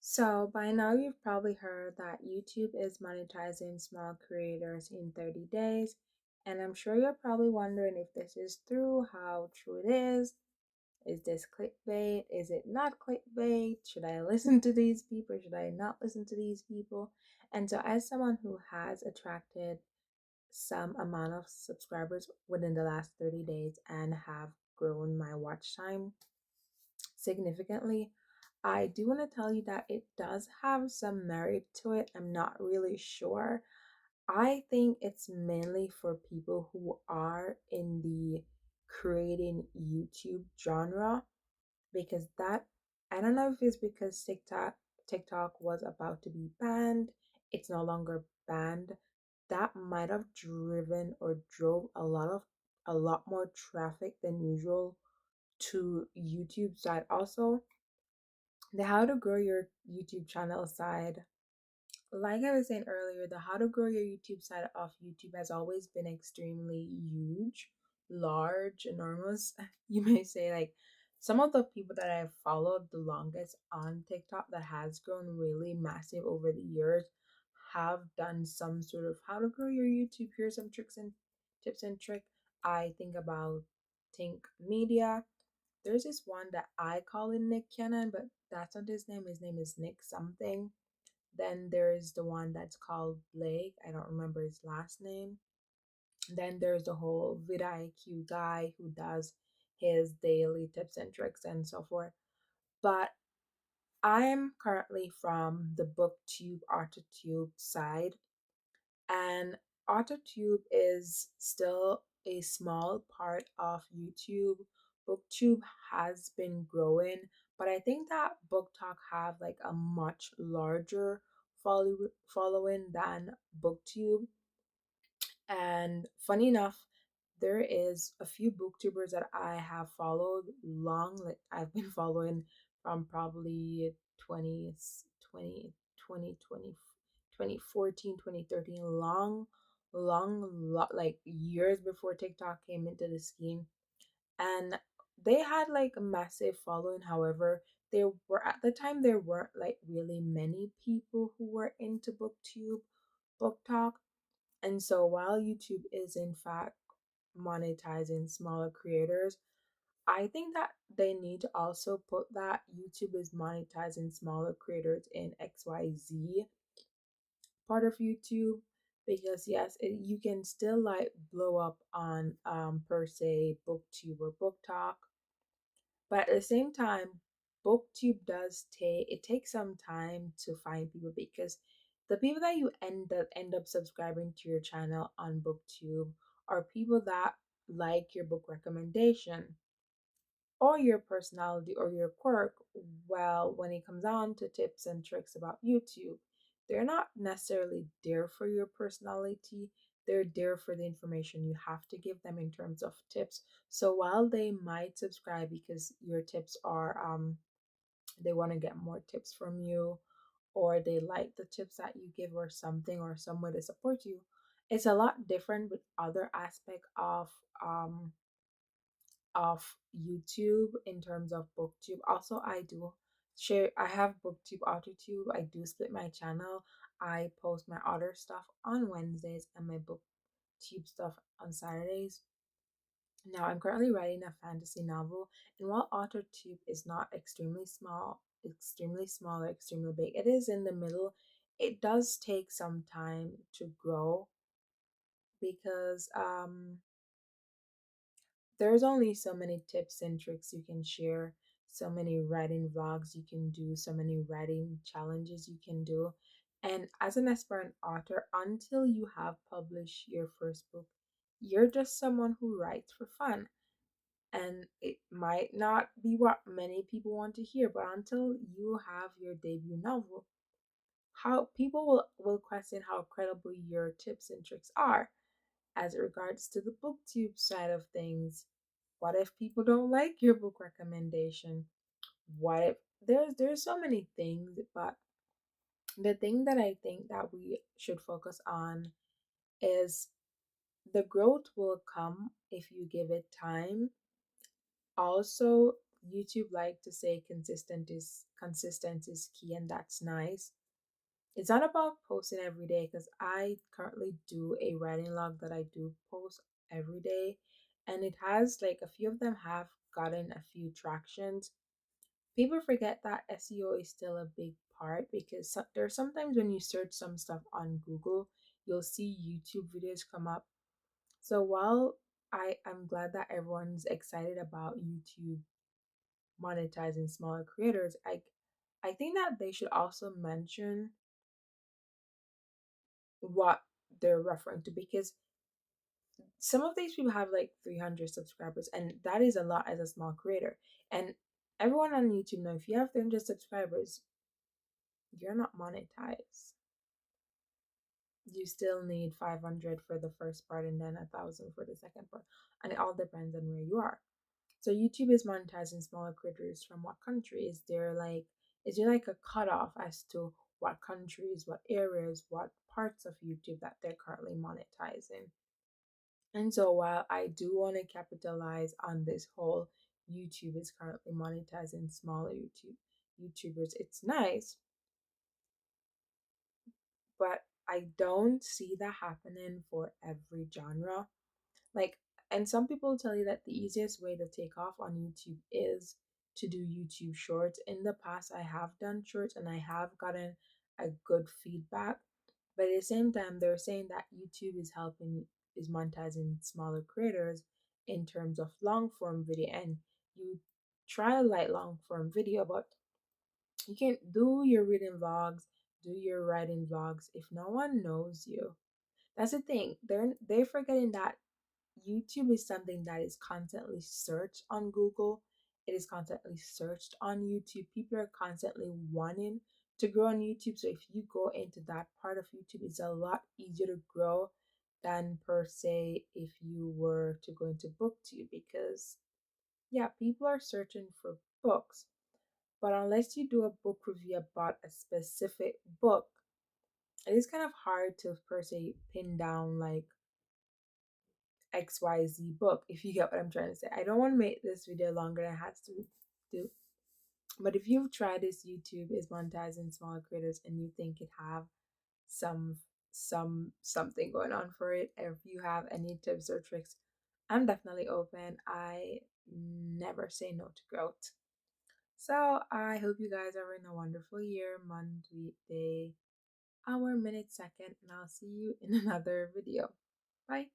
So, by now you've probably heard that YouTube is monetizing small creators in 30 days, and I'm sure you're probably wondering if this is true, how true it is. Is this clickbait? Is it not clickbait? Should I listen to these people? Should I not listen to these people? And so, as someone who has attracted some amount of subscribers within the last 30 days and have grown my watch time significantly, I do want to tell you that it does have some merit to it. I'm not really sure. I think it's mainly for people who are in the creating YouTube genre because that I don't know if it's because TikTok was about to be banned. It's no longer banned. That might have driven or drove a lot more traffic than usual to YouTube side. Also, the how to grow your YouTube channel side, like I was saying earlier, the how to grow your YouTube side of YouTube has always been extremely huge, large, enormous. You may say, like, some of the people that I've followed the longest on TikTok that has grown really massive over the years have done some sort of how to grow your YouTube. Here's some tricks and tips and trick. I think about Think Media. There's this one that I call him Nick Cannon, but that's not his name. His name is Nick something. Then there's the one that's called Blake. I don't remember his last name. Then there's the whole vidIQ guy who does his daily tips and tricks and so forth. But I'm currently from the BookTube AutoTube side, and AutoTube is still a small part of YouTube. BookTube has been growing, but I think that BookTok have like a much larger following than BookTube. And funny enough, there is a few booktubers that I have followed long, like I've been following from probably 20 20 20 20 2014, 2013, like years before TikTok came into the scheme. And they had like a massive following. However, there were at the time there weren't like really many people who were into booktube, book talk. And so while YouTube is in fact monetizing smaller creators, I think that they need to also put that YouTube is monetizing smaller creators in XYZ part of YouTube, because yes, you can still like blow up on per se booktube or book talk, but at the same time, booktube does take it takes some time to find people, because the people that you end up subscribing to your channel on booktube are people that like your book recommendation or your personality or your quirk. Well, when it comes on to tips and tricks about YouTube, they're not necessarily there for your personality. They're there for the information you have to give them in terms of tips. So while they might subscribe because your tips are they want to get more tips from you, or they like the tips that you give or something, or some way to support you, it's a lot different with other aspect um of YouTube in terms of booktube. Also, I have booktube autotube. I do split my channel. I post my other stuff on Wednesdays and my booktube stuff on Saturdays. Now I'm currently writing a fantasy novel, and while autotube is not extremely small or extremely big, it is in the middle. It does take some time to grow because there's only so many tips and tricks you can share, so many writing vlogs you can do, so many writing challenges you can do. And as an aspiring author, until you have published your first book, you're just someone who writes for fun. And it might not be what many people want to hear, but until you have your debut novel, how people will question how credible your tips and tricks are. As it regards to the booktube side of things, what if people don't like your book recommendation? What if there's so many things, but the thing that I think that we should focus on is the growth will come if you give it time. Also, YouTube like to say consistent is key, and that's nice. It's not about posting every day because I currently do a writing log that I do post every day, and it has like a few of them have gotten a few tractions. People forget that SEO is still a big part because there's sometimes when you search some stuff on Google, you'll see YouTube videos come up. So while I'm glad that everyone's excited about YouTube monetizing smaller creators, I think that they should also mention what they're referring to because some of these people have like 300 subscribers, and that is a lot as a small creator. And everyone on YouTube know if you have 300 subscribers, you're not monetized. You still need 500 for the first part and then 1,000 for the second part, and it all depends on where you are. So YouTube is monetizing smaller creators from what country? Is there like a cutoff as to what countries, what areas, what parts of YouTube that they're currently monetizing? And so while I do want to capitalize on this whole YouTube is currently monetizing smaller YouTubers, it's nice, but I don't see that happening for every genre. Like, and some people tell you that the easiest way to take off on YouTube is to do YouTube shorts. In the past, I have done shorts and I have gotten a good feedback. But at the same time, they're saying that YouTube is monetizing smaller creators in terms of long form video. And you try a light long form video, but you can do your reading vlogs, do your writing vlogs if no one knows you. That's the thing. They're forgetting that YouTube is something that is constantly searched on Google. It is constantly searched on YouTube. People are constantly wanting to grow on YouTube. So if you go into that part of YouTube, it's a lot easier to grow than per se if you were to go into BookTube because yeah, people are searching for books. But unless you do a book review about a specific book, it is kind of hard to per se pin down like XYZ book, if you get what I'm trying to say. I don't want to make this video longer than it has to do. But if you've tried this YouTube is monetizing smaller creators and you think it have some something going on for it, if you have any tips or tricks, I'm definitely open. I never say no to growth. So I hope you guys are in a wonderful year, month, week, day, hour, minute, second, and I'll see you in another video. Bye.